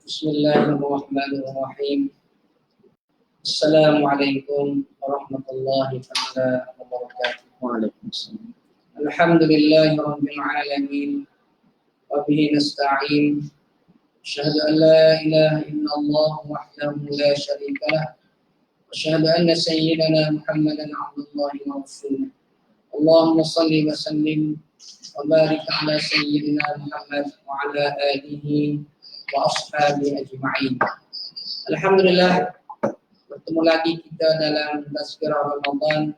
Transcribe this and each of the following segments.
Bismillahirrahmanirrahim. Assalamualaikum warahmatullahi wabarakatuh. Waalaikumsalam. Alhamdulillahirabbil alamin. Wa bihi nasta'in. Asyhadu an la ilaha illallah wahdahu la syarika lah. Wa asyhadu anna sayyidana Muhammadan abdullahi wa rasuluh. Allahumma shalli wa sallim wa barik ala sayyidina Muhammad wa ala alihi wa ashabihi ajma'in. Alhamdulillah, bertemu lagi kita dalam Tazkirah Ramadan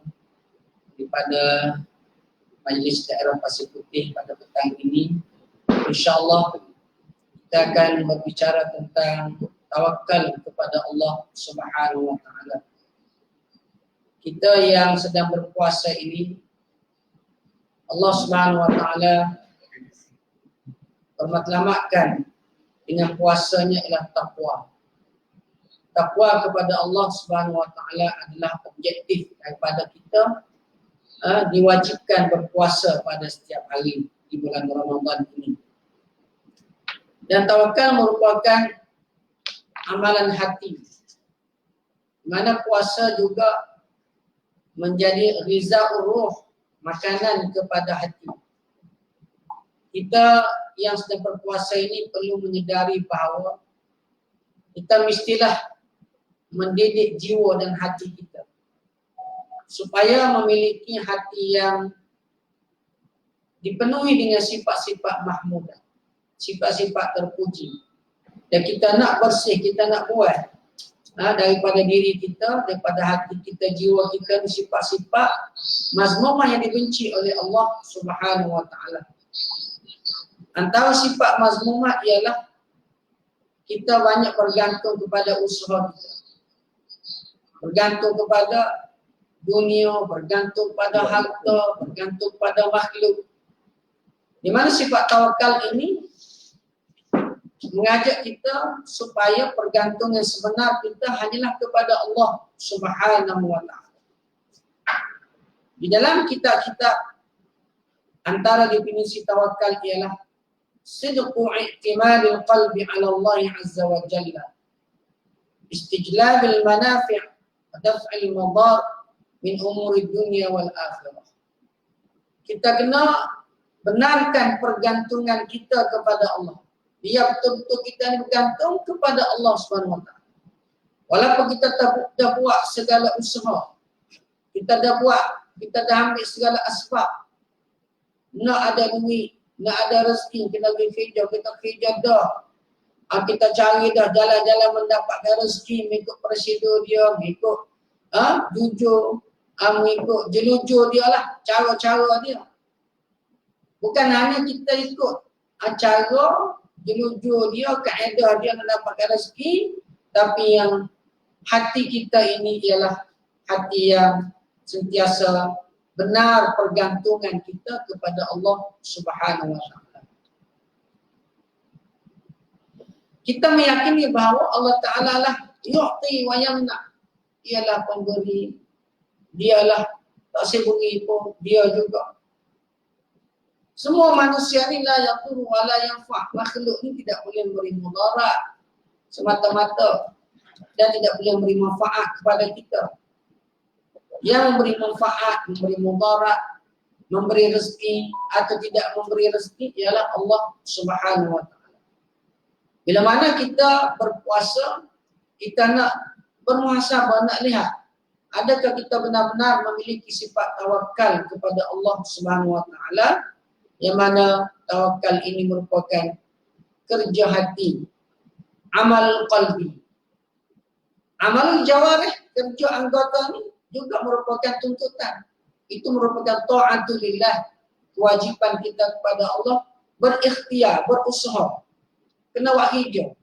pada Majlis Daerah Pasir Putih pada petang ini. InsyaAllah kita akan berbicara tentang tawakal kepada Allah Subhanahu wa Ta'ala. Kita yang sedang berpuasa ini, Allah Subhanahu wa Ta'ala bermatlamatkan dengan puasanya ialah takwa. Takwa kepada Allah Subhanahu wa Ta'ala adalah objektif daripada kita diwajibkan berpuasa pada setiap hari di bulan Ramadan ini. Dan tawakal merupakan amalan hati, mana puasa juga menjadi ghizaur ruh, makanan kepada hati. Kita yang sedang berpuasa ini perlu menyedari bahawa kita mestilah mendidik jiwa dan hati kita supaya memiliki hati yang dipenuhi dengan sifat-sifat mahmudah, sifat-sifat terpuji. Dan kita nak bersih, kita nak buat daripada diri kita, daripada hati kita, jiwa kita, sifat-sifat mazmumah yang dibenci oleh Allah Subhanahu wa Ta'ala. Antara sifat mazmumah ialah kita banyak bergantung kepada usaha kita, bergantung kepada dunia, bergantung pada harta, bergantung pada makhluk. Di mana sifat tawakal ini mengajak kita supaya pergantungan sebenar kita hanyalah kepada Allah Subhanahu wa Ta'ala. Di dalam kitab-kitab, antara definisi tawakal ialah sidqu i'timadil qalbi 'ala Allah 'azza wa jalla, istijlabil manafi' wa daf'il madar min umuri dunya wal akhirah. Kita kena benarkan pergantungan kita kepada Allah. Dia betul-betul kita bergantung kepada Allah Subhanahu wa Ta'ala. Walaupun kita dah buat segala usaha, kita dah ambil segala asbab, nak ada duit, nak ada rezeki, kita pergi kerja, kita kerja dah. Kita cari dah jalan-jalan mendapatkan rezeki, mengikut prosedur dia, mengikut jujur, mengikut jelujur dia lah, cara-cara dia. Bukan hanya kita ikut cara, jelujur dia, kaedah dia nak dapatkan rezeki, tapi yang hati kita ini ialah hati yang sentiasa benar pergantungan kita kepada Allah Subhanahu wa Ta'ala. Kita meyakini bahawa Allah Ta'ala lah yu'ti wa yamna. Dialah pemberi, dialah tak seberi pun, dia juga. Semua manusia ni la yaquru wa la yanfa'. Makhluk ni tidak boleh memberi mudarat semata-mata dan tidak boleh memberi manfaat kepada kita. Yang memberi manfaat, memberi mudarat, memberi rezeki atau tidak memberi rezeki ialah Allah Subhanahu wa Ta'ala. Bila mana kita berpuasa, kita nak bermuhasabah, nak lihat adakah kita benar-benar memiliki sifat tawakal kepada Allah Subhanahu wa Ta'ala, yang mana tawakal ini merupakan kerja hati, amal qalbi. Amal jawarih, kerja anggota ni juga merupakan tuntutan. Itu merupakan ta'atulillah, kewajiban kita kepada Allah, berikhtiar, berusaha. Kena buat hijau.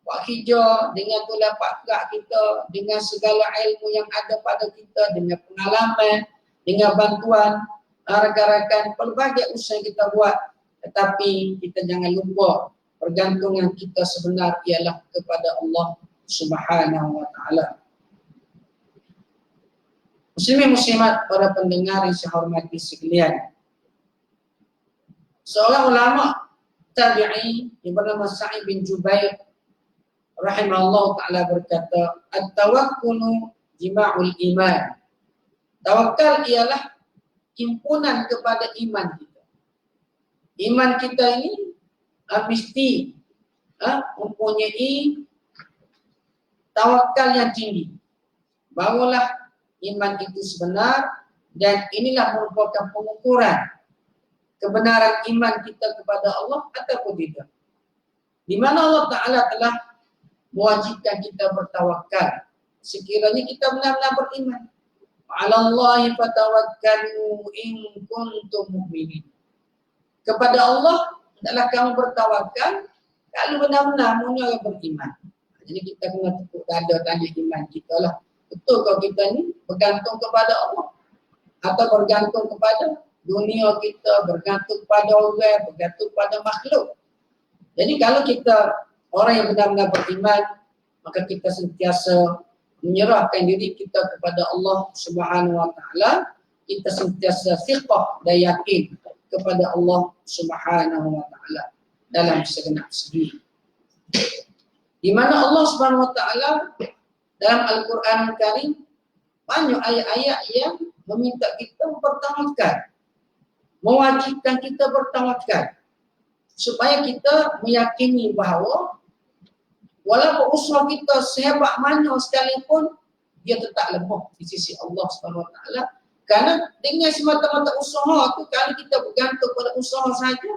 Buat hijau dengan tulapak gerak kita, dengan segala ilmu yang ada pada kita, dengan pengalaman, dengan bantuan rakan-rakan, pelbagai usaha yang kita buat. Tetapi kita jangan lupa pergantungan kita sebenar ialah kepada Allah Subhanahu wa Ta'ala. Muslimin muslimat, para pendengar yang saya hormati sekalian. Seorang ulama tabi'i yang bernama Sa'id bin Jubair rahimahullah ta'ala berkata, at-tawakkulu jima'ul iman. Tawakal ialah himpunan kepada iman kita. Iman kita ini mesti mempunyai tawakal yang tinggi. Barulah iman itu sebenar, dan inilah merupakan pengukuran kebenaran iman kita kepada Allah ataupun tidak. Di mana Allah Ta'ala telah mewajibkan kita bertawakal sekiranya kita benar-benar beriman. Wa'alallahi fatawakkalu in kuntum mu'minin. Kepada Allah adalah kamu bertawakal kalau benar-benar orang beriman. Jadi kita kena tepuk dada tanya iman kita lah. Betul kalau kita ni bergantung kepada Allah atau bergantung kepada dunia kita, bergantung kepada orang, bergantung kepada makhluk. Jadi kalau kita orang yang benar-benar beriman, maka kita sentiasa menyerahkan diri kita kepada Allah Subhanahu wa taala. Kita sentiasa thiqah dan yakin kepada Allah Subhanahu wa taala dalam segenap segi. Di mana Allah Subhanahu wa taala dalam Al-Quran Al-Karim banyak ayat-ayat yang meminta kita bertawakal, mewajibkan kita bertawakal, supaya kita meyakini bahawa walaupun usaha kita sehebat mana sekalipun, dia tetap lemah di sisi Allah Subhanahu wa taala. Kerana dengan semata-mata usaha tu, kalau kita bergantung pada usaha saja,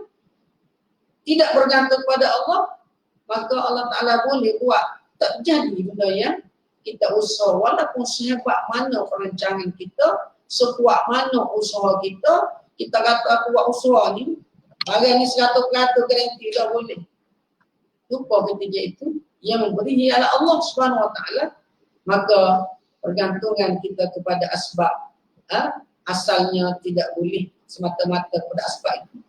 tidak bergantung pada Allah, maka Allah Ta'ala boleh buat tak jadi benda yang kita usaha. Walaupun sehebat mana perancangan kita, sekuat mana usaha kita, kita kata aku buat usaha ni, hari ni 100% garanti tak boleh. Lupa ketika itu, yang memberi ialah Allah Subhanahu wa taala. Maka pergantungan kita kepada asbab asalnya tidak boleh semata-mata kepada asbab itu.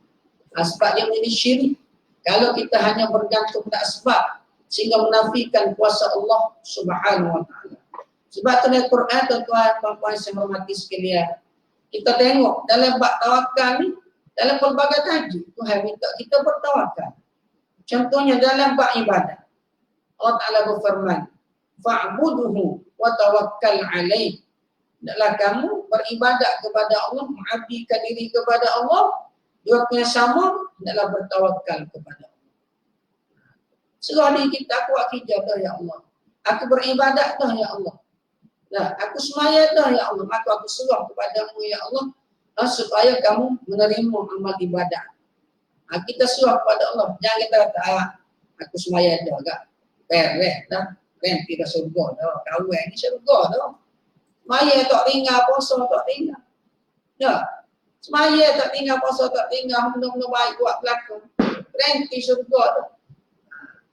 Asbab yang menjadi syirik. Kalau kita hanya bergantung pada asbab sehingga menafikan kuasa Allah Subhanahu wa taala. Sebab tu dalam Quran, tuan-tuan, puan-puan yang hormati sekalian, kita tengok dalam bab tawakal ni, dalam pelbagai tajuk Tuhan minta kita bertawakal. Contohnya dalam bab ibadah, Allah Ta'ala berfirman, fa'buduhu wa tawakkal alaih. Hendaklah kamu beribadat kepada Allah, mengabdikan diri kepada Allah, di waktu yang sama, hendaklah bertawakal kepada Allah. Surah ni kita, aku akhidah dah ya Allah. Aku beribadat dah ya Allah. Nah, aku semaya dah ya Allah. Maka aku serah kepadamu ya Allah, supaya kamu menerima amal ibadat. Kita serah kepada Allah. Jangan kita kata, aku semaya dah agak beres dah. Renti dah surga dah. Kawan ni surga dah. Semaya tak tinggal, puasa tak tinggal. Ya. Semaya tak tinggal, puasa tak tinggal, benda-benda baik buat belakang. Renti surga dah.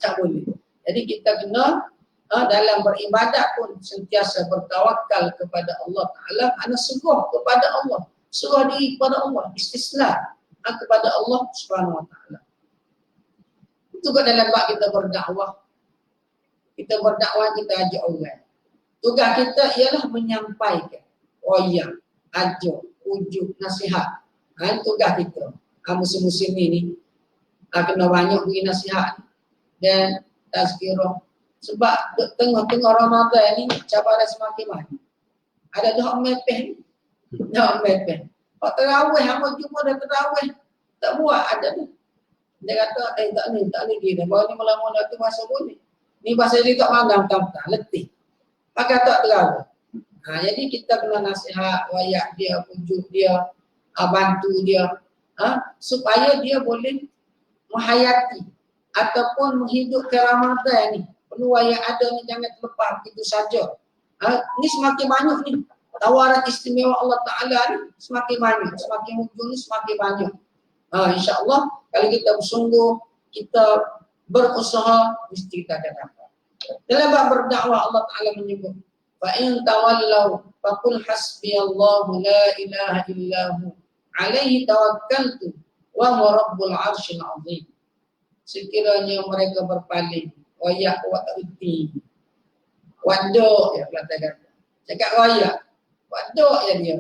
Tak boleh. Jadi kita kena dalam beribadat pun sentiasa bertawakal kepada Allah Ta'ala. Ana serah kepada Allah. Serah diri kepada Allah. Istislam kepada Allah Subhanahu wa taala. Itu juga dalam bab kita berdakwah. Kita berdakwah, kita ajak orang. Tugas kita ialah menyampaikan royak, ajak, ujuk, nasihat. Tugas kita. Musim-musim ini kena banyak beri nasihat dan tazkirah. Sebab tengah-tengah Ramadan ni cabaran semakin banyak. Ada dah mepeh. Dah mepeh. Pak terawih, hamba jumpa dah terawih. Tak buat, ada ni. Dia kata, tak ni dia. Baru ni mula-mula tu masa boleh. Ni bahasa dia tak mandang, tak letih. Maka tak terawih. Jadi kita kena nasihat, wayak dia, pujuk dia, bantu dia. Supaya dia boleh menghayati ataupun menghidupkan Ramadan ni. Peluang yang ada ni jangan terlepas begitu saja. Ni semakin banyak ni. Tawaran istimewa Allah Ta'ala ni semakin banyak. Semakin hujung ni semakin banyak. InsyaAllah kalau kita bersungguh, kita berusaha, mesti kita akan dapat. Dalam bab berdakwah Allah Ta'ala menyebut, فَإِنْ تَوَلَّوْا فَقُلْ حَسْبِيَ اللَّهُ لَا إِلَهَ إِلَّا هُوَ عَلَيْهِ تَوَكَّلْتُ وَهُوَ رَبُّ الْعَرْشِ الْعَظِيمِ. Sekiranya mereka berpaling, wayak wa ta'uti, waduk ya Kelantan kata. Cakap wayak, waduk ya dia.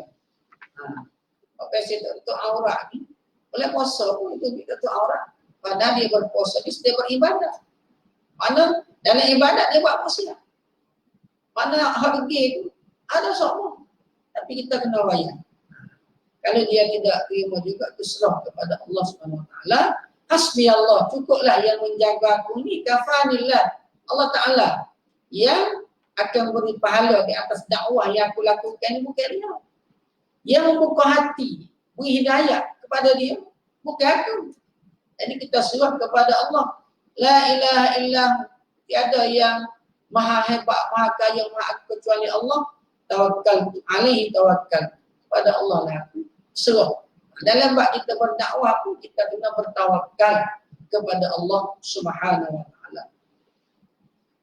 Pakai saya tak tutup aurat ni, boleh puasa pun itu kita tutup aurat. Padahal dia berpuasa, dia beribadah. Mana dalam ibadat dia buat maksiat. Mana harga itu ada semua. Tapi kita kena bayar. Kalau dia tidak terima juga, itu serah kepada Allah SWT. Hasbi Allah, cukuplah yang menjaga aku ni, kafanillah. Allah Ta'ala yang akan beri pahala di atas dakwah yang aku lakukan ni, bukan dia. Yang membuka hati, beri hidayah kepada dia, bukan aku. Jadi kita serah kepada Allah. La ilaha illallah, tiada yang maha hebat, maha kaya, maha kecuali Allah. Tawakkal alaihi tawakkal. Pada Allah lah aku serah. Dalam bab kita berdakwah pun kita kena bertawakal kepada Allah Subhanahu wa taala.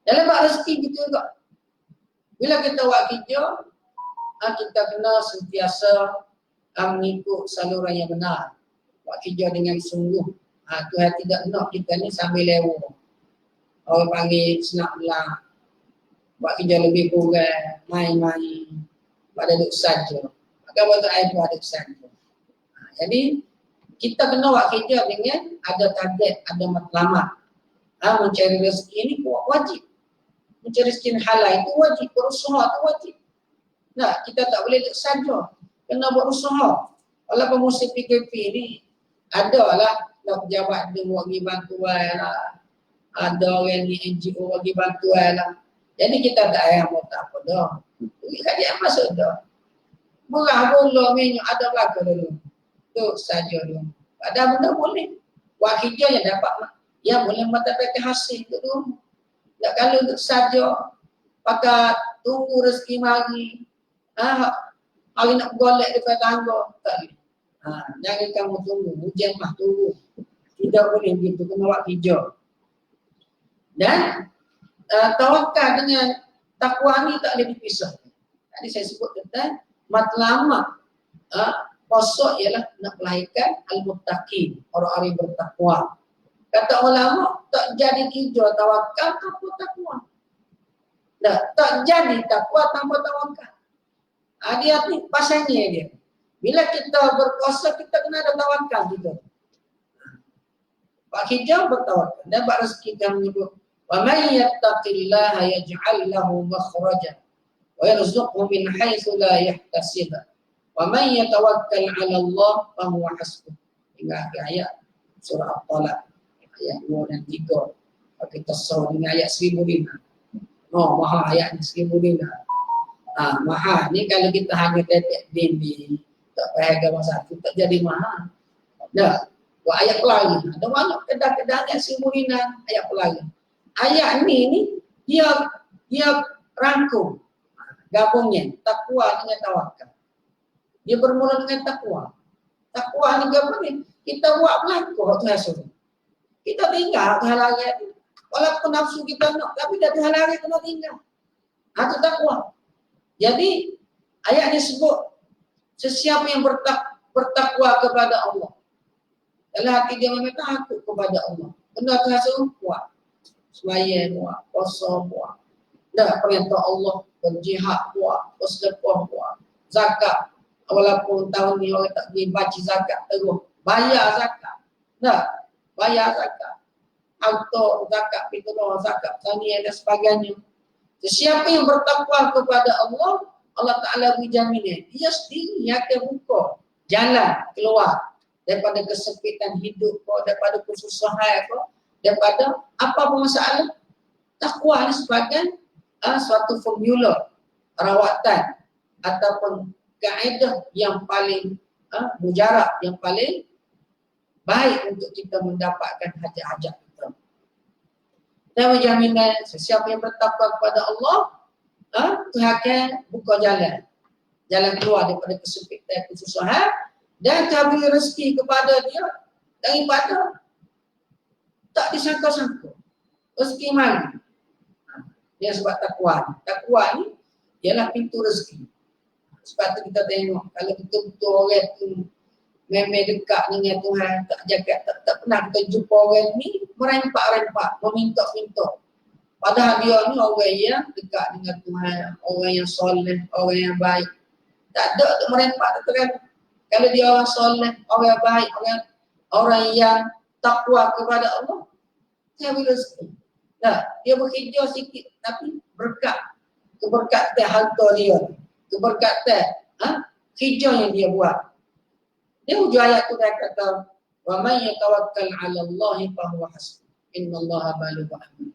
Dalam bab rezeki kita juga. Bila kita buat kerja, kita kena sentiasa mengikut saluran yang benar. Buat kerja dengan sungguh. Tuhan tidak nak kita ni sambil lewa. Orang panggil senang lah. Buat kerja lebih kurang, main-main. Pada duduk saja. Maka waktu air tu ada saja. Jadi kita kena buat kerja dengan ada target, ada matlamat. Mencari rezeki ni wajib. Mencari rezeki halal itu wajib. Berusaha itu wajib. Nah, kita tak boleh duduk saja. Kena berusaha. Walaupun musim PKP ni adalah pejabat dia bagi bantuan lah. Ada orang ni NGO bagi bantuan lah. Jadi kita tak payah mau tak apa dah. Duit kat dia masuk dah. Murah bola minyak ada belaka dulu. Tu saja dulu. Ada benda boleh. Buat kerja yang dapat yang boleh mendapatkan hasil tu dulu. Tak kalau untuk saja pakai tunggu rezeki mari. Hari nak golek depan tangga. Tak boleh. Jangan kamu tunggu. Hujan mah tunggu. Tidak boleh begitu. Kena buat kerja. Dan tawakal dengan takwa ni tak boleh dipisah. Tadi saya sebut tentang matlamat posok ialah nak melahirkan al-muttaqin, orang-orang bertakwa. Kata ulama, tak jadi kerja tawakal tanpa takwa. Tak jadi takwa tanpa tawakal. Dia ni pasangnya dia. Bila kita berpuasa, kita kena ada tawakal juga. Pak Hijau bertawakal. Dan Pak Rezeki kita menyebut, وَمَنْ يَتَّقِ اللَّهَ يَجْعَلْ لَهُ مَخْرَجًا وَيَرْزُقْهُ مِنْ حَيْثُ لَا يَحْتَسِبُ وَمَنْ يَتَوَكَّلْ عَلَى اللَّهِ فَهُوَ حَسْبُهُ. Hingga akhir ayat surah At-Talaq ayat 2 dan 3. Kita sahur dengan ayat 1005. Maha ayat ni 1005. Maha ni kalau kita hanya tetek dinding, tak payah gambar satu, tak jadi maha. Dah, buat ayat pelari. Ada banyak kedah-kedah ayat 1005 ayat pelari. Ayat ni dia rangkum gabungnya takwa dengan tawakal. Dia bermula dengan takwa. Takwa ni apa ni? Kita buat berlaku waktu hasil. Kita tinggal Tuhan lari. Walaupun nafsu kita nak, tapi dah Tuhan lari kena tinggal. Itu takwa. Jadi ayat ni sebut sesiapa yang bertakwa kepada Allah. Dalam hati dia memang takut kepada Allah. Benda Tuhan suruh kuat. Sembahyang buat, puasa buat. Dah perintah Allah berjihad buat, bersedekah buat, zakat. Walaupun tahun ni orang tak boleh baca zakat terus, bayar zakat. Dah, bayar zakat. Auto zakat, fitrah, zakat, tanian dan sebagainya. Sesiapa yang bertakwa kepada Allah, Allah Ta'ala beri jaminan. Dia sendiri yang akan buka jalan keluar daripada kesempitan hidup, daripada kesusahan, daripada apa pun masalah. Takwa ni sebagai suatu formula rawatan ataupun kaedah yang paling mujarab, yang paling baik untuk kita mendapatkan hajat-hajat kita. Dan jaminan sesiapa yang bertakwa kepada Allah, Tuhan akan buka jalan keluar daripada kesempitan, kesusahan, dan beri rezeki kepada dia daripada tak disangka-sangka. Rezeki mana? Dia sebab takwa. Takwa ni ialah pintu rezeki. Sebab tu kita tengok kalau betul-betul orang tu memang dekat dengan Tuhan, tak jaga, tak pernah kita jumpa orang ni merempak-rempak, meminta-minta. Padahal dia ni orang yang dekat dengan Tuhan, orang yang soleh, orang yang baik. Tak ada untuk merempak terang. Kalau dia orang soleh, orang yang baik, orang yang takwa kepada Allah, dia beri rezeki. Nah, dia bekerja sikit tapi berkat, keberkatan harta dia, keberkatan kerja yang dia buat. Dia hujung ayat tu dia kata, wa man yatawakkal 'ala Allah fa huwa hasbuh. Innallaha balighu amrihi.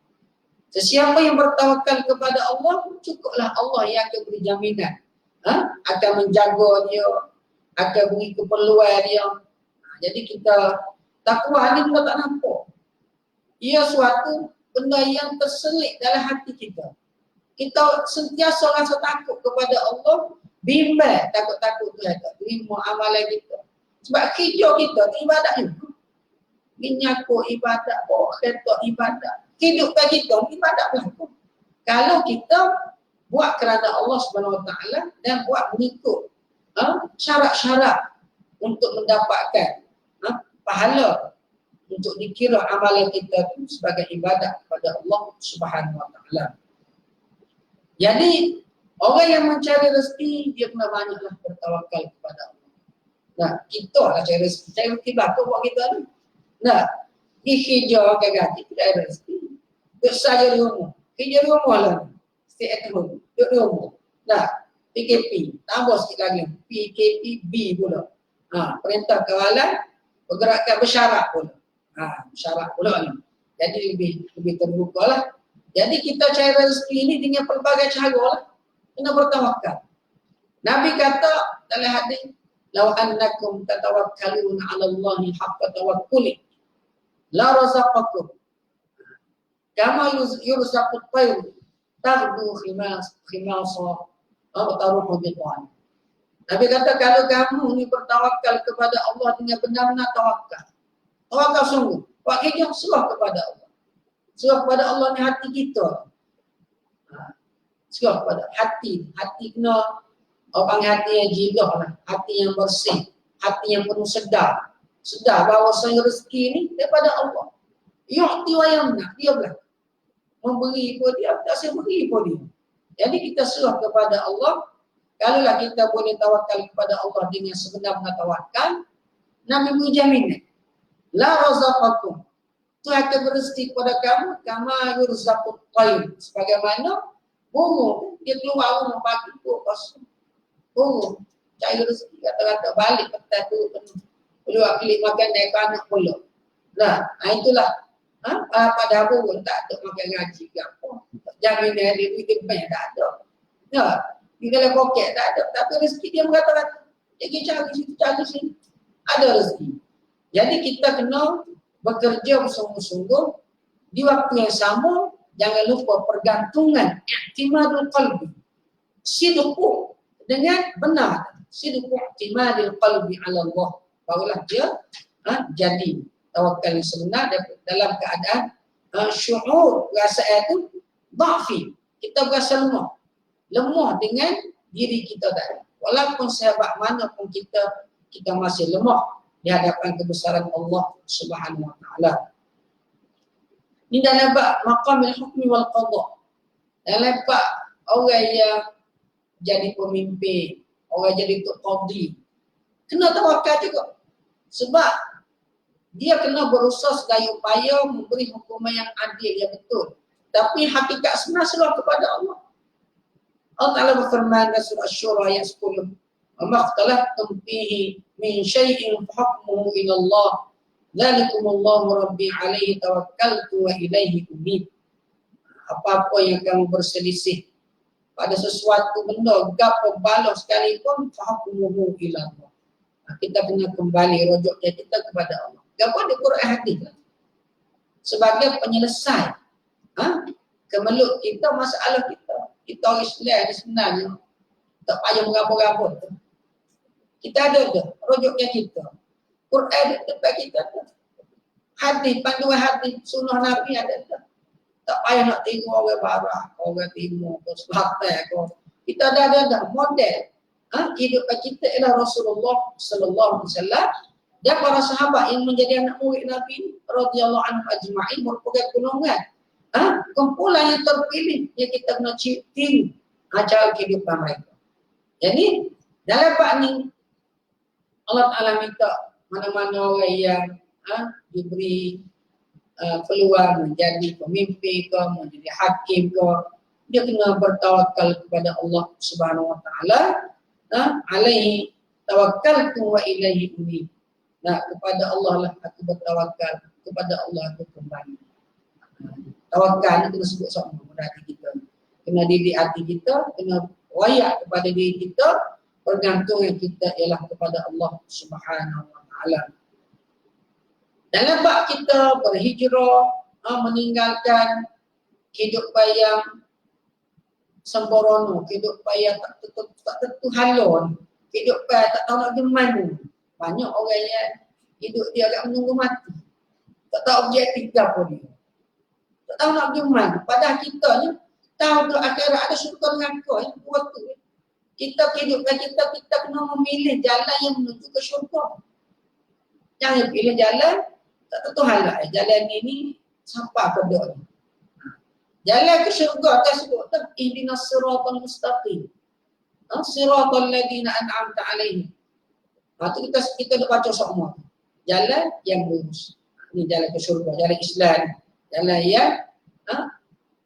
Sesiapa yang bertawakal kepada Allah, cukuplah Allah yang akan beri jaminan. Akan menjaga dia, akan beri keperluan dia. Jadi kita takwa ni kita tak nampak. Ia suatu benda yang terselit dalam hati kita. Kita sentiasa rasa takut kepada Allah, bimbang takut-takut Tuhan tak terima amalan kita. Sebab kerja kita ibadat juga. Minyaku ibadat, bawa kereta ibadat. Kehidupan kita ibadat berlaku. Kalau kita buat kerana Allah SWT dan buat mengikut syarat-syarat untuk mendapatkan pahala, untuk dikira amalan kita itu sebagai ibadat kepada Allah SWT. Jadi orang yang mencari rezeki dia kena banyaklah bertawakal kepada Allah. Nah, kita lah cari rezeki. Cari rezeki bakal buat kita ni. Nah, kerja gagal kita cari rezeki. Duduk saja di rumah. Kerja di rumah lah. Stay at home. Duduk di rumah. Nah, PKP. Tambah sikit lagi. PKPB pula. Perintah kawalan pergerakan bersyarat pula. Bersyarat pula ni. Jadi lebih terbuka lah. Jadi kita cari rezeki ini dengan pelbagai cara lah. Kena bertawakal. Nabi kata dalam hadis, "Lau annakum tatawakkaluna 'ala Allahi haqqa tawakkuli la razaqakum kama yurzaqut tayr taghdu khimasa aw taruhu bitan." Nabi kata kalau kamu ni bertawakal kepada Allah dengan benar-benar tawakal. Tawakal sungguh. Buat kerja serah kepada Allah. Serah kepada Allah ni hati kita. Serah kepada hati. Hati kena orang hati yang jilah lah. Hati yang bersih. Hati yang penuh sedar. Sedar bahawa saya rezeki ni daripada Allah. Yu'ti wa yamna. Dia belah. Memberi pun dia, tak saya beri pun dia. Jadi kita serah kepada Allah. Kalaulah kita boleh tawakal kepada Allah dengan sebenar-benar tawakal, Nabi beri jaminan. La razaqakum. Tuhan akan berezeki kepada kamu kama yurzaqut tayr. Sebagaimana burung dia keluar rumah pagi tu kosong. Burung cari rezeki kata-kata balik petang tu keluar kelik makan naik anak pula. Nah, itulah pada burung tak ada makan gaji ke apa. Jaminan dia duit bank tak ada. Nah, di dalam poket tak ada. Tapi rezeki dia mengatakan dia cari situ cari sini. Ada rezeki. Jadi kita kena bekerja bersungguh-sungguh di waktu yang sama. Jangan lupa pergantungan i'timadul qalbi. Sidqu dengan benar. Sidqu i'timadul qalbi ala Allah. Barulah dia jadi tawakal yang sebenar dalam keadaan syu'ur rasa itu dha'fi. Kita berasa lemah. Lemah dengan diri kita tadi. Walaupun sahabat mana pun kita masih lemah di hadapan kebesaran Allah Subhanahu wa taala. Ini dalam bab maqamul hukmi wal qada. Dalam bab orang yang jadi pemimpin, orang jadi tok qadi. Kena tawakal juga. Sebab dia kena berusaha sedaya upaya memberi hukuman yang adil, yang betul. Tapi hakikat sebenar serah kepada Allah. Allah Ta'ala berfirman dalam surah Asy-Syura ayat 10. "Wa ma ikhtalaftum fihi min syai'in fa hukmuhu ila Allah. Dzalikumullahu rabbi 'alaihi tawakkaltu wa ilaihi unib." Apa-apa yang kamu berselisih pada sesuatu benda, gapo balas sekalipun, fa hukmuhu ila Allah. Kita kena kembali rujuk kita kepada Allah. Gapo di Quran hadis lah. Sebagai penyelesai kemelut kita, masalah kita. Kita orang Islam ni sebenarnya tak payah merabut-rabut. Kita ada rujuknya kita. Quran di tempat kita tu. Hadis, panduan hadis, sunnah Nabi ada tu. Tak payah nak tengok orang barat, orang timur, selatan. Kita ada model. Kehidupan kita ialah Rasulullah sallallahu alaihi wasallam dan para sahabat yang menjadi anak murid Nabi radhiyallahu anhu ajma'in merupakan golongan kumpulan yang terpilih yang kita kena cipti cara kehidupan mereka. Jadi dalam bab ni Allah Ta'ala minta mana-mana orang yang diberi peluang menjadi pemimpin ke, menjadi hakim ke, dia kena bertawakal kepada Allah Subhanahu wa taala. Alaihi tawakkaltu wa ilaihi unib. Kepada Allah lah aku bertawakal, kepada Allah aku kembali. Tawakal itu kena sebut sama pada hati kita. Kena didik hati kita, kena wayak kepada diri kita, pergantungan kita ialah kepada Allah Subhanahu wa taala. Dalam bab kita berhijrah, meninggalkan kehidupan yang sembrono, kehidupan yang tak tentu halon, kehidupan tak tahu nak pergi mana. Banyak orang yang hidup dia agak menunggu mati. Tak tahu objektif apa dia. Tak tahu nak pergi mana. Padahal kita ni tahu tu akhirat ada syurga neraka. Waktu kita kehidupan kita kena memilih jalan yang menuju ke syurga. Jangan pilih jalan tak tentu halal. Jalan ini siapa kedua ni. Jalan ke syurga tersebut tu ihdinas siratal mustaqim. Siratal ladzina an'amta alaihim. Tu kita dah baca semua. Jalan yang lurus. Ini jalan ke syurga, jalan Islam. Jalan yang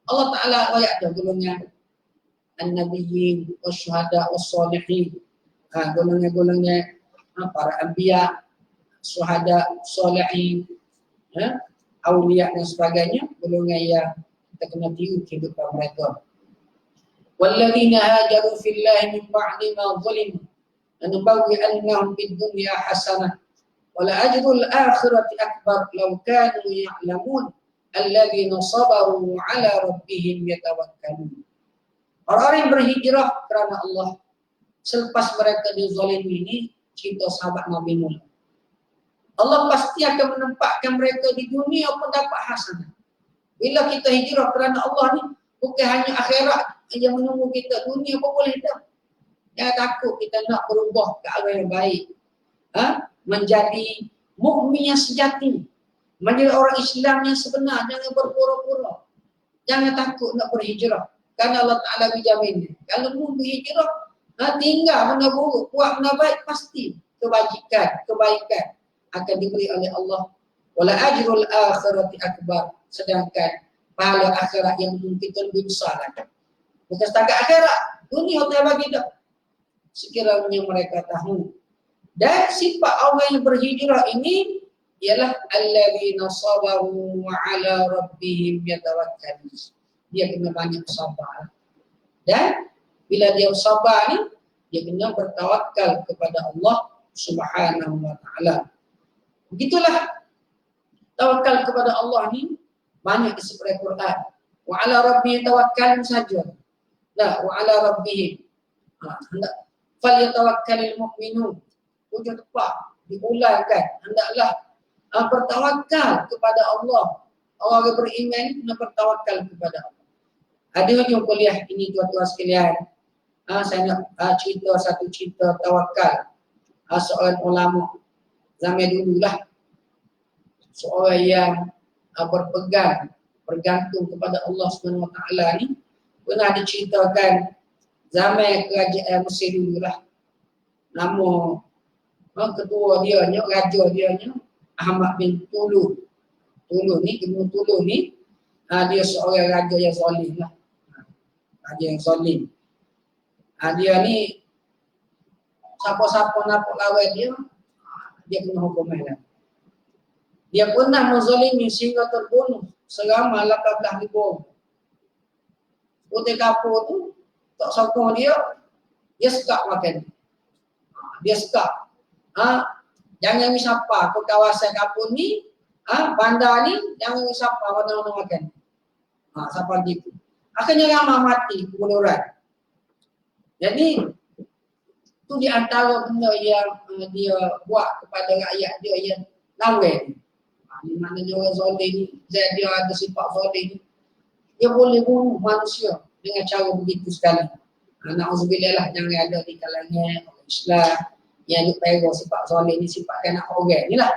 Allah Ta'ala ayat dah golongan an-nabiyyin wasyuhada wassalihin. Golongan-golongan para anbiya, syuhada, salihin, awliya dan sebagainya, golongan yang kita kena tiru kehidupan mereka. Walladzina hajaru fillahi min ba'di ma zulimu lanubawwi'annahum fid dunya hasanah wa la ajrul akhirati akbar law kanu ya'lamun alladzina sabaru 'ala rabbihim yatawakkalun. Orang-orang yang berhijrah kerana Allah selepas mereka dizalimi ini, cerita sahabat Nabi Nuh. Allah pasti akan menempatkan mereka di dunia pun dapat hasanah. Bila kita hijrah kerana Allah ni, bukan hanya akhirat yang menunggu kita, dunia pun boleh dah. Jangan takut kita nak berubah ke arah yang baik. Menjadi mukmin yang sejati. Menjadi orang Islam yang sebenar, jangan berpura-pura. Jangan takut nak berhijrah. Kerana Allah Ta'ala berjamin. Kalau mu berhijrah, tinggal benda buruk, buat benda baik, pasti kebaikan akan diberi oleh Allah. Wala ajrul akhirati akbar. Sedangkan pahala akhirat yang menunggu kita lebih besar lagi. Bukan setakat akhirat, dunia Allah bagi dah. Sekiranya mereka tahu. Dan sifat orang yang berhijrah ini ialah alladzina sabaru wa ala rabbihim yatawakkalun. Dia kena banyak sabar. Dan bila dia sabar ni, dia kena bertawakal kepada Allah Subhanahu wa taala. Begitulah tawakal kepada Allah ni banyak disebut dalam Quran. Wa ala rabbihim tawakkalun saja. Wa ala rabbihim. Hendak falyatawakkalul mu'minun. Hujung tepat diulangkan, hendaklah bertawakal kepada Allah. Orang yang beriman kena bertawakal kepada Allah. Ada hujung kuliah ini tuan-tuan sekalian. Saya nak cerita satu cerita tawakal. Seorang ulama zaman dululah. Seorang yang bergantung kepada Allah Subhanahu wa taala ni pernah diceritakan zaman kerajaan Mesir dululah. Nama ketua dia nya, raja dia nya Ahmad bin Tulun. Tulun ni, Ibnu Tulun ni dia seorang raja yang zalim lah. Raja yang zalim. Dia ni siapa-siapa nak lawan dia kena hukuman lah. Dia pernah menzalimi sehingga terbunuh selama 18,000 orang. Putih kapur tu tak sokong dia sekak makan. Dia sekak. Jangan wisapa ke kawasan kapur ni, bandar ni, jangan wisapa mana-mana makan. Sampai gitu. Akhirnya ramai mati kebuluran. Jadi tu di antara benda yang dia buat kepada rakyat dia yang lawan. Di mana dia orang zalim ni, dia ada sifat zalim ni, dia boleh bunuh manusia dengan cara begitu sekali. Na'udzubillah lah, jangan ada di kalangan orang Islam yang lupa sifat zalim ni, sifat kanak orang ni lah.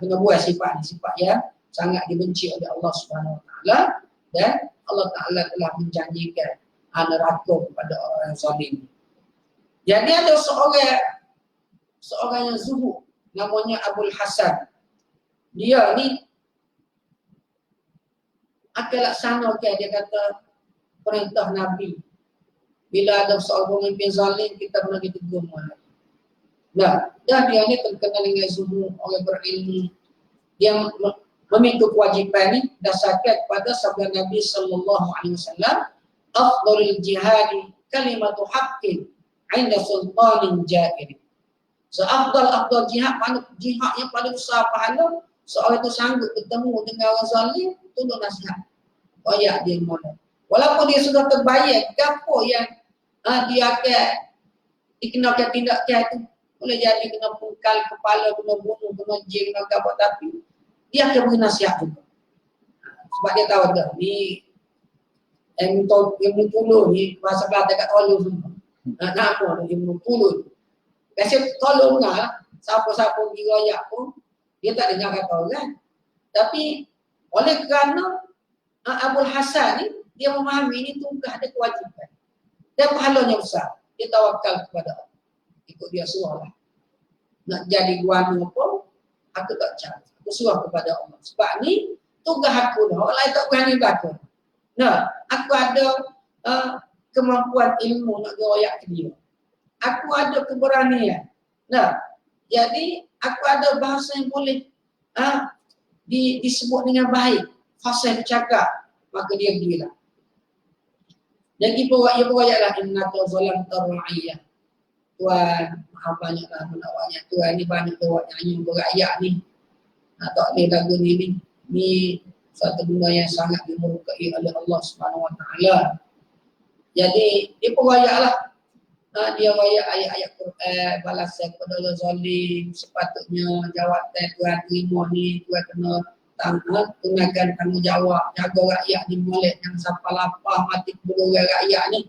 Kena buat sifat ni, sifat yang sangat dibenci oleh Allah Subhanahu wa taala, dan Allah Ta'ala telah menjanjikan neraka kepada orang zalim. Jadi ada seorang yang zuhud, namanya Abul Hasan. dia ni akan laksanakan, dia kata perintah Nabi. Bila ada seorang pemimpin zalim, kita kena ditegur. Nah, dah dia ni terkenal dengan zuhud, orang berilmu. Dia memikul kewajipan ni dasarkan kepada sabda Nabi sallallahu alaihi wasallam, afdalul jihadi kalimatu haqqin 'inda sultanin ja'ir. So afdal jihad, jihad yang paling besar pahala, seorang itu sanggup bertemu dengan orang zalim, tolong nasihat. Ayat dia mana. Walaupun dia sudah terbayar apa yang dia akan dikenakan tindakan itu, boleh jadi kena pungkal kepala, kena bunuh, kena jeng, kena apa, tapi dia akan beri nasihat juga. Sebab dia tahu dah ni yang puluh ni bahasa Kelantan kat tolong semua. Nak apa yang puluh. Biasa tolonglah siapa-siapa dirayak pun dia tak dengar kata orang. Tapi oleh kerana Abul Hasan ni dia memahami ini tugas ada kewajipan dan pahalanya besar, dia tawakal kepada Allah, ikut dia suruh lah. Nak jadi guana pun aku tak cari, aku suruh kepada Allah. Sebab ni tugas aku dah, orang lain tak berani belakang. Nah, aku ada kemampuan ilmu nak geroyak ke dia, aku ada keberanian. Nah, jadi aku ada bahasa yang boleh disebut dengan baik, fasih bercakap, maka dia gila. Dan ia berayatlah innaka zalamta ra'iyah. Tuan, maaf banyaklah menawaknya. Tuan ni banyak lewat nyanyi berayak ni. Tak boleh lagu ni. Ni satu benda yang sangat dimurkai oleh Allah Subhanahu Wa Taala. Jadi dia berayatlah. Dia rayak ayat-ayat Quran, balasan kepada Allah zalim, sepatutnya jawatan Tuhan terima ni, Tuhan kena tunaikan tanggungjawab, jaga rakyat ni molek, jangan sampai lapar mati keburu rakyat ni.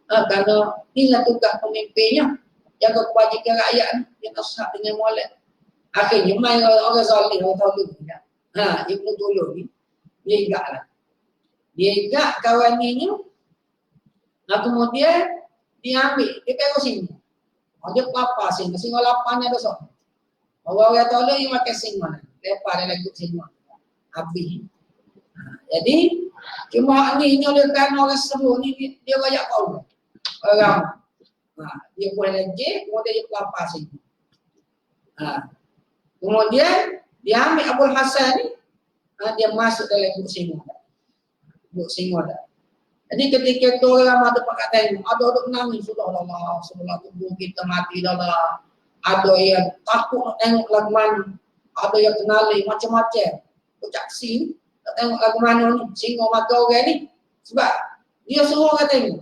Kerana inilah tugas pemimpinnya, jaga kebajikan rakyat ni, dia nasihat dengan molek. Akhirnya main orang zalim, orang tolong. Ibnu Tulun ni, dia ingatlah. Dia ingat kawan ni, kemudian dia ambil, dia kaya singa. Dia pelapar singa, singa laparnya ada sok. Orang-orang tolong yang makan singa, lepar dia lagu singa. Habis. Jadi cuma ni oleh kerana orang seru ni dia banyak kau orang. Dia boleh lagi, kemudian dia pelapar sini. Kemudian dia ambil Abul Hasan ni, dia masuk dalam buk singa dah. Jadi ketika tu orang ada pakat tengok, ada duk menangis sudah Allah, sebelah tubuh kita mati dah lah. Ada yang takut nak tengok lagu mana, ada yang kenali macam-macam. Saksi tak tengok lagu mana ni, singa mata orang ni, sebab dia suruh orang tengok.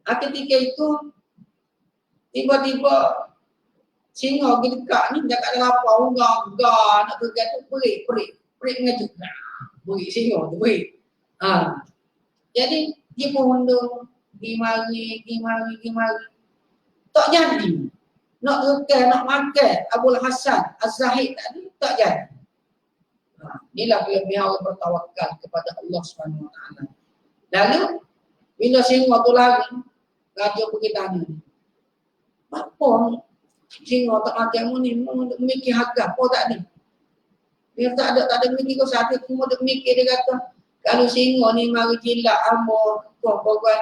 Ketika itu tiba-tiba singa pergi dekat ni, dia kat lapar, unggang, nak pergi tu, perik mengejut. Berik singa tu, berik. Jadi dia pun undung, pergi mari. Tak jadi. Nak rekan, nak makan Abul Hasan Az-Zahid tadi, tak jadi. Inilah kelebihan orang bertawakal kepada Allah Subhanahu Wa Taala. Lalu bila singa tu lari, raja pergi tanya, apa singa tak macam ni, memikir harga apa tak ni? Dia tak ada mikir kau satu, cuma dia mikir, dia kata kalau singa ni mari jilat hamba kau bawa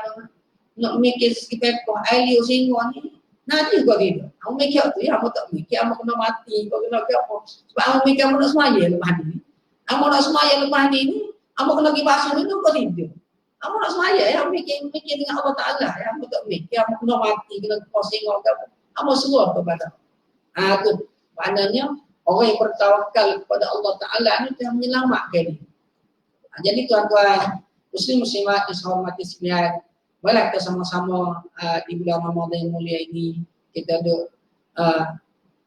nak mikir sikit apa, air singa ni nanti kau tidak. Aku mikir tu ya, aku tak mikir, aku kena mati, kau kena apa? Sebab aku mikir aku nak semaya lepas ni. Aku nak semaya lepas ni, aku kena pergi basuh ni, kau tidur. Aku nak semaya ya, aku mikir dengan Allah Ta'ala ya, aku tak mikir, aku kena mati, kena pusing orang. Aku suruh kepada. Tu maknanya orang yang bertawakal kepada Allah Ta'ala ni dia menyelamatkan dia. Jadi tuan-tuan muslimat yang saya hormati sekalian, marilah kita sama-sama di bulan Ramadan yang mulia ini kita duduk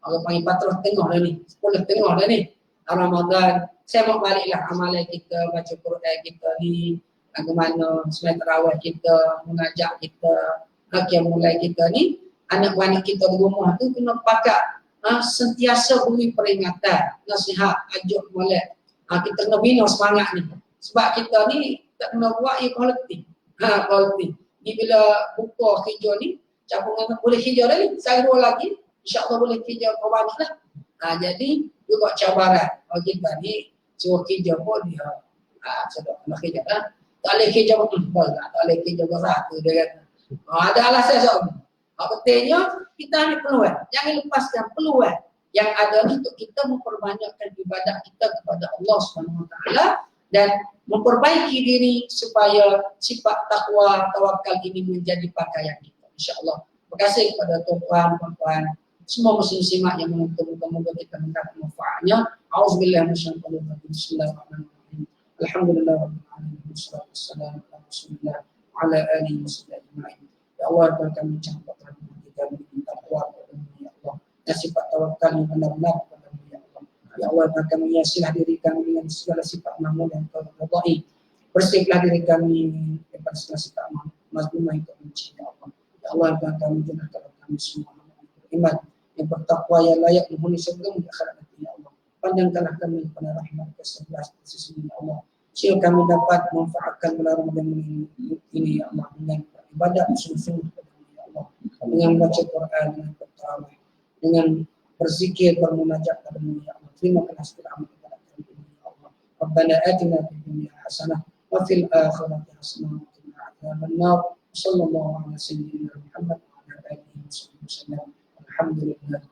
orang panggil patrah tengah dah ni, 10 tengah dah ni Ramadan. Saya mau baliklah amalan kita, baca Quran kita ni, bagaimana selain tarawih kita, mengajak kita, yang mulai kita ni, anak-anak kita di rumah tu kena pakat sentiasa beri peringatan, nasihat, ajuk molek. Kita kena bina semangat ni. Sebab kita ni tak kena buat ia kualiti. Kualiti. Ni bila buka hijau ni, cabungan boleh hijau dah ni, saya dua lagi, insya-Allah boleh hijau kau banyak lah. Jadi juga cabaran. Kita ni suruh kerja pun dia sedap nak kerja kan. Tak boleh kerja pun tak boleh kerja satu dia kata. Ada alasan soal. Pentingnya kita ambil peluang. Jangan lepaskan peluang yang ada untuk kita memperbanyakkan ibadah kita kepada Allah Subhanahu Wa Taala dan memperbaiki diri supaya sifat takwa tawakal ini menjadi pakaian kita. InsyaAllah. Terima kasih kepada tuan-tuan, puan-puan, semua muslim-muslimat yang menonton. Moga kita mendapat manfaatnya. Auzubillahi minasyaitonir rajim. Bismillahirrahmanirrahim. Alhamdulillahirabbil alamin. Wassalatu wassalamu ala Rasulillah wa ala alihi wasallam ajma'in. Ya Allah, kami ucapkan terima kasih kami minta takwa kepada-Mu ya Allah. Dan sifat tawakal yang benar-benar kepada-Mu ya Allah. Ya Allah, kami hiasilah diri kami dengan segala sifat mahmud yang Kau ridai. Bersihlah diri kami daripada segala sifat mazmumah yang Kau benci ya Allah. Ya Allah, kami jadikan kami semua beriman yang bertakwa yang layak menghuni surga di akhirat nanti ya Allah. Pandangkanlah kami pada rahmat ke-11 sesungguhnya ya Allah. Sehingga kami dapat memanfaatkan bulan Ramadan ini ya Allah dengan ibadah sungguh-sungguh kepada ya Allah. Dengan baca Quran, dengan bertarawih, dengan berzikir, bermunajat kepada-Mu ya Allah. Terima kasih amal kepada kami ya Allah. Rabbana atina fid dunya hasanah wa fil akhirati hasanah wa qina adzabannar. Sallallahu alaihi wasallam Muhammad wa ala alihi wasallam. Alhamdulillah.